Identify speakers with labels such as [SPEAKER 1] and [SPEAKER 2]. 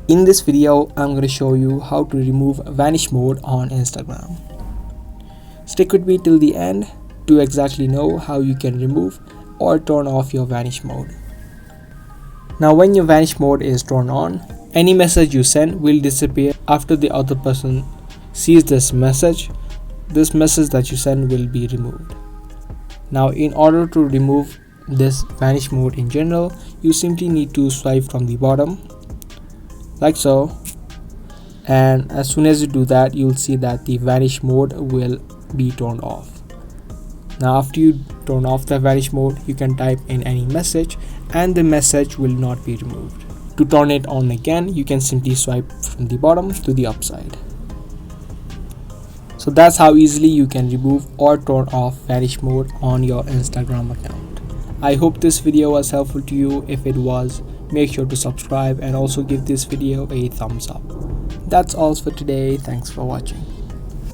[SPEAKER 1] In this video, I'm going to show you how to remove vanish mode on Instagram. Stick with me till the end to exactly know how you can remove or turn off your vanish mode. Now when your vanish mode is turned on, any message you send will disappear after the other person sees this message. This message that you send will be removed. Now in order to remove this vanish mode in general, you simply need to swipe from the bottom like so, and as soon as you do that, you'll see that the vanish mode will be turned off. Now after you turn off the vanish mode, you can type in any message and the message will not be removed. To turn it on again, you can simply swipe from the bottom to the upside. So that's how easily you can remove or turn off vanish mode on your Instagram account. I hope this video was helpful to you. If it was, make sure to subscribe and also give this video a thumbs up. That's all for today. Thanks for watching.